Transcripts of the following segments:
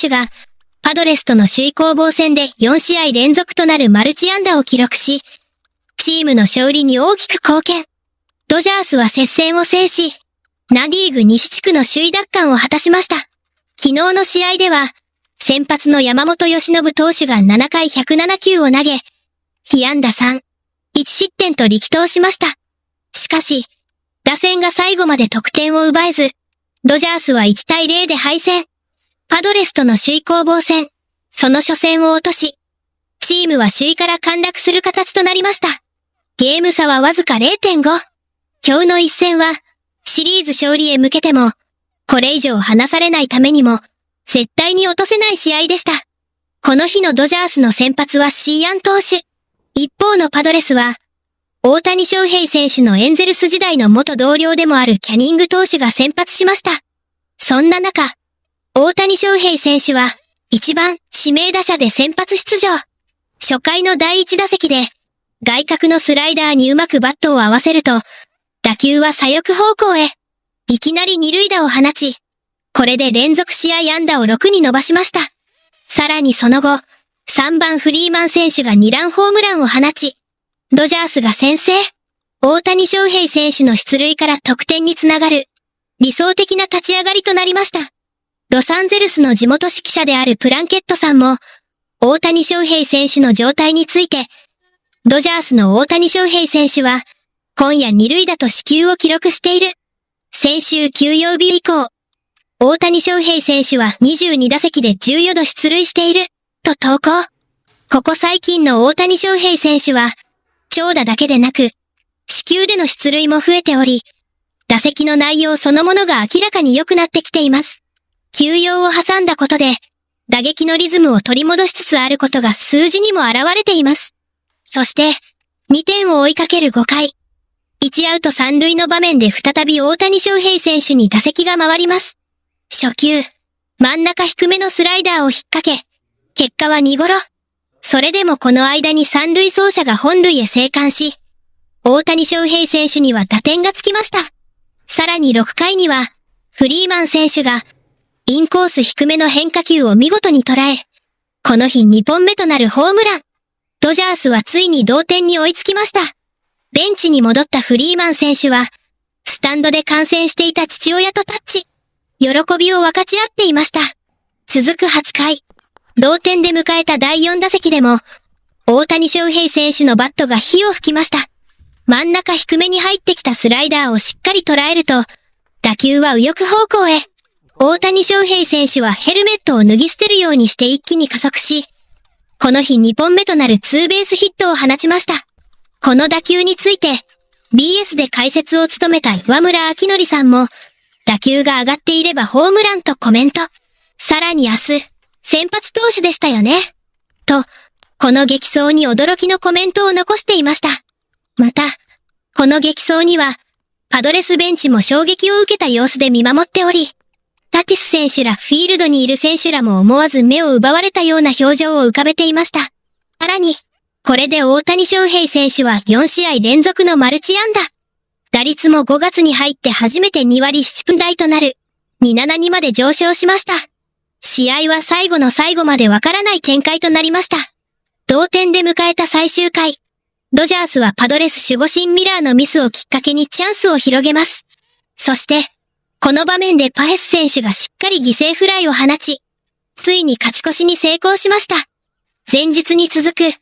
手が、パドレスとの首位攻防戦で4試合連続となるマルチ安打を記録し、チームの勝利に大きく貢献。ドジャースは接戦を制し、ナリーグ西地区の首位奪還を果たしました。昨日の試合では、先発の山本由伸投手が7回107球を投げ、被安打3、1失点と力投しました。しかし、打線が最後まで得点を奪えず、ドジャースは1対0で敗戦。パドレスとの首位攻防戦、その初戦を落とし、チームは首位から陥落する形となりました。ゲーム差はわずか 0.5。今日の一戦は、シリーズ勝利へ向けても、これ以上離されないためにも、絶対に落とせない試合でした。この日のドジャースの先発はシーアン投手。一方のパドレスは、大谷翔平選手のエンゼルス時代の元同僚でもあるキャニング投手が先発しました。そんな中、大谷翔平選手は、1番指名打者で先発出場。初回の第1打席で、外角のスライダーにうまくバットを合わせると、打球は左翼方向へ。いきなり二塁打を放ち、これで連続試合安打を6に伸ばしました。さらにその後、3番フリーマン選手が2ランホームランを放ち、ドジャースが先制。大谷翔平選手の出塁から得点につながる、理想的な立ち上がりとなりました。ロサンゼルスの地元指揮者であるプランケットさんも、大谷翔平選手の状態について、ドジャースの大谷翔平選手は、今夜二塁打と四球を記録している。先週休養日以降、大谷翔平選手は22打席で14度出塁している、と投稿。ここ最近の大谷翔平選手は、長打だけでなく、四球での出塁も増えており、打席の内容そのものが明らかに良くなってきています。休養を挟んだことで、打撃のリズムを取り戻しつつあることが数字にも現れています。そして、2点を追いかける5回。1アウト3塁の場面で再び大谷翔平選手に打席が回ります。初球、真ん中低めのスライダーを引っ掛け、結果は2ゴロ。それでもこの間に三塁走者が本塁へ生還し、大谷翔平選手には打点がつきました。さらに6回には、フリーマン選手が、インコース低めの変化球を見事に捉え、この日2本目となるホームラン。ドジャースはついに同点に追いつきました。ベンチに戻ったフリーマン選手は、スタンドで観戦していた父親とタッチ。喜びを分かち合っていました。続く8回。同点で迎えた第4打席でも、大谷翔平選手のバットが火を吹きました。真ん中低めに入ってきたスライダーをしっかり捉えると、打球は右翼方向へ。大谷翔平選手はヘルメットを脱ぎ捨てるようにして一気に加速し、この日2本目となるツーベースヒットを放ちました。この打球について、BS で解説を務めた岩村明則さんも、打球が上がっていればホームランとコメント。さらに明日、先発投手でしたよね。と、この激走に驚きのコメントを残していました。また、この激走には、パドレスベンチも衝撃を受けた様子で見守っており、タティス選手らフィールドにいる選手らも思わず目を奪われたような表情を浮かべていました。さらに、これで大谷翔平選手は4試合連続のマルチ安打。打率も5月に入って初めて2割7分台となる272まで上昇しました。試合は最後の最後までわからない展開となりました。同点で迎えた最終回。ドジャースはパドレス守護神ミラーのミスをきっかけにチャンスを広げます。そして、この場面でパヘス選手がしっかり犠牲フライを放ち、ついに勝ち越しに成功しました。前日に続く、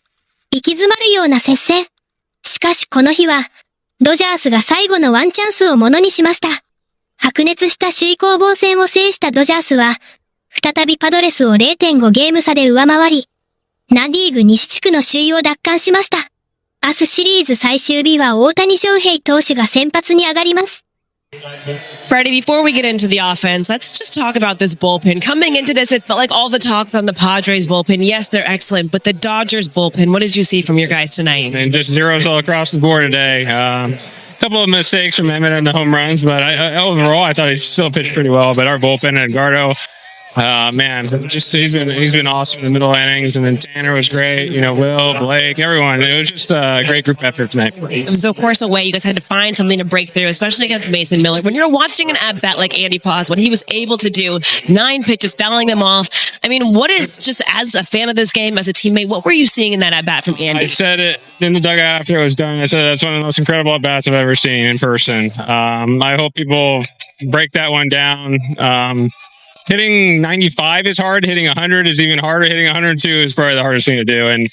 息詰まるような接戦。しかしこの日は、ドジャースが最後のワンチャンスをものにしました。白熱した首位攻防戦を制したドジャースは、再びパドレスを 0.5 ゲーム差で上回り、ナ・リーグ西地区の首位を奪還しました。明日シリーズ最終日は大谷翔平投手が先発に上がります。Freddie, before we get into the offense, let's just talk about this bullpen. Coming into this, it felt like all the talks on the Padres bullpen. Yes, they're excellent, but the Dodgers bullpen, what did you see from your guys tonight? And just zeros all across the board today. A couple of mistakes from Emmett and the home runs, but overall, I thought he still pitched pretty well. But our bullpen, Edgardo, Man, just he's been awesome in the middle innings, and then Tanner was great. Will, Blake, everyone. It was just a great group effort tonight. It was, of course, a way you guys had to find something to break through, especially against Mason Miller. When you're watching an at-bat like Andy Paz, what he was able to do, 9 pitches, fouling them off. I mean, what is, just as a fan of this game, as a teammate, what were you seeing in that at-bat from Andy? I said it in the dugout after it was done. I said that's one of the most incredible at-bats I've ever seen in person. I hope people break that one down. Hitting 95 is hard. Hitting 100 is even harder. Hitting 102 is probably the hardest thing to do. And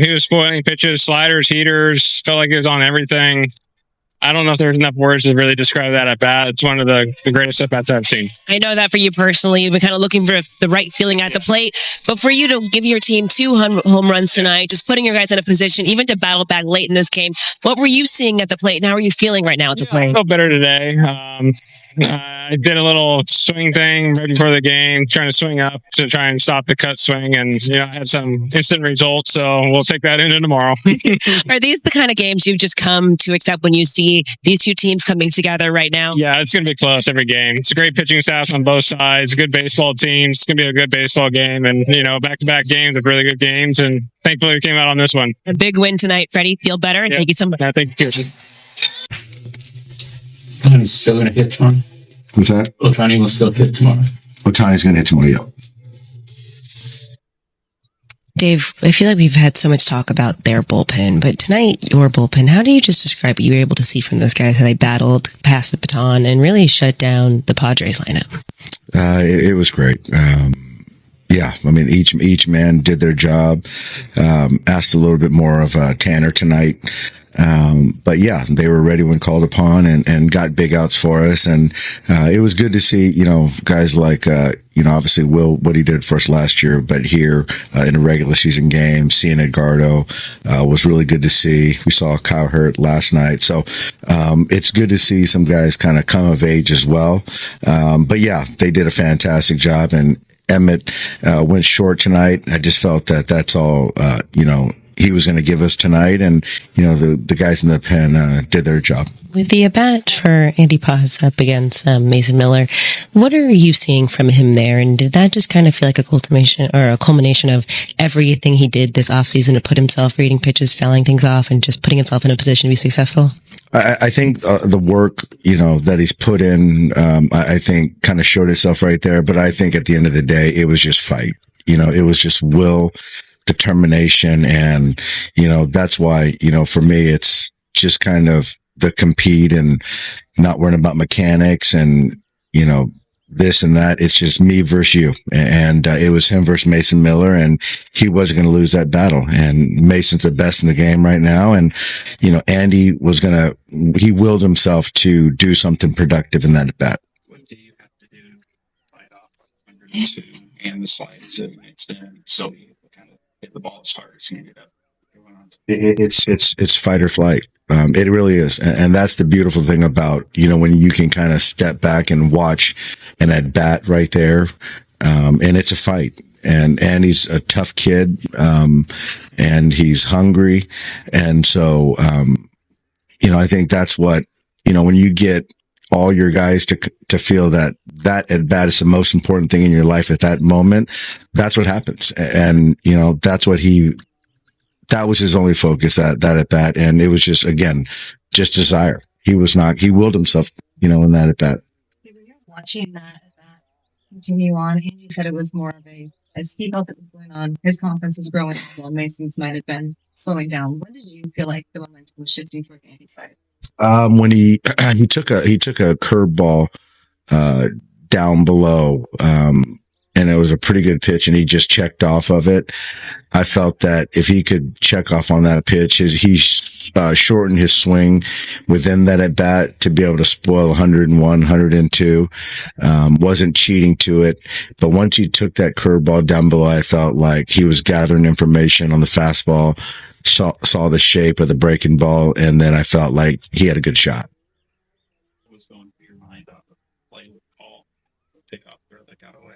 he was spoiling pitches, sliders, heaters, felt like he was on everything. I don't know if there's enough words to really describe that at bat. It's one of the greatest at bats I've seen. I know that for you personally, you've been kind of looking for the right feeling at the plate. But for you to give your team 2 home runs tonight, just putting your guys in a position, even to battle back late in this game, what were you seeing at the plate, and how are you feeling right now at the plate? I feel better today. I did a little swing thing right before the game, trying to swing up to try and stop the cut swing, and I had some instant results, so we'll take that into tomorrow. Are these the kind of games you've just come to accept when you see these two teams coming together right now? Yeah, it's going to be close every game. It's a great pitching staff on both sides, good baseball teams. It's going to be a good baseball game, and back-to-back games with really good games, and thankfully we came out on this one. A big win tonight, Freddie. Feel better, and thank you so much. Yeah, thank you. Otani's still going to hit tomorrow. What's that? Otani will still hit tomorrow. Otani's going to hit tomorrow, yeah. Dave, I feel like we've had so much talk about their bullpen, but tonight, your bullpen, how do you just describe what you were able to see from those guys, how they battled, passed the baton, and really shut down the Padres lineup? It was great. Yeah, I mean, each man did their job. Asked a little bit more of Tanner tonight. But yeah, they were ready when called upon and got big outs for us. And, it was good to see, guys like, obviously Will, what he did for us last year, but here, in a regular season game, seeing Edgardo, was really good to see. We saw Kyle Hurt last night. So, it's good to see some guys kind of come of age as well. But yeah, they did a fantastic job, and Emmett, went short tonight. I just felt that that's all, he was going to give us tonight, and the guys in the pen did their job. With the at-bat for Andy Paz up against Mason Miller, what are you seeing from him there? And did that just kind of feel like a culmination of everything he did this offseason to put himself reading pitches, fouling things off, and just putting himself in a position to be successful? I think the work that he's put in, I think kind of showed itself right there. But I think at the end of the day, it was just fight. It was just will, determination, and that's why for me it's just kind of the compete and not worrying about mechanics and this and that. It's just me versus you, and it was him versus Mason Miller, and he wasn't going to lose that battle. And Mason's the best in the game right now, and Andy he willed himself to do something productive in that bat. What do you have to do to fight off 102 and the slides at extent so you kind of hit the ball as hard as you ended up? It's fight or flight. It really is. And that's the beautiful thing about, when you can kind of step back and watch an at bat right there. And it's a fight, and he's a tough kid. And he's hungry. And so, I think that's what, when you get all your guys to feel that at bat is the most important thing in your life at that moment, that's what happens. And, that was his only focus, that at bat. And it was just, again, just desire. He willed himself, in that at bat. When you're watching that at bat continue on, Andy said it was more of as he felt it was going on, his confidence was growing while Mason's might have been slowing down. When did you feel like the momentum was shifting toward Andy's side? When he took a curveball, down below, and it was a pretty good pitch, and he just checked off of it. I felt that if he could check off on that pitch, he shortened his swing within that at bat to be able to spoil 101, 102. Wasn't cheating to it. But once he took that curveball down below, I felt like he was gathering information on the fastball, saw the shape of the breaking ball, and then I felt like he had a good shot. What was going through your mind on the play with Paul, the pickoff where that got away?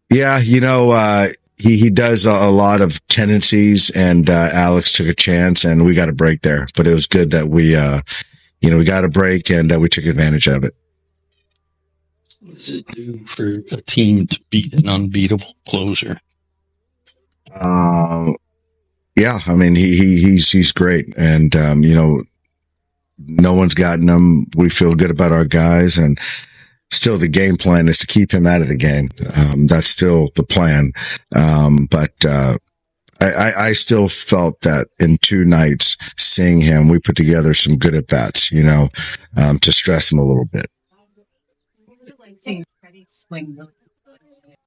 Yeah, he does a lot of tendencies, and Alex took a chance, and we got a break there. But it was good that we got a break, and we took advantage of it. What does it do for a team to beat an unbeatable closer? Yeah, I mean, he's great. And, no one's gotten him. We feel good about our guys, and still the game plan is to keep him out of the game. That's still the plan. I still felt that in 2 nights seeing him, we put together some good at bats, to stress him a little bit. What was it like seeing Freddie swing really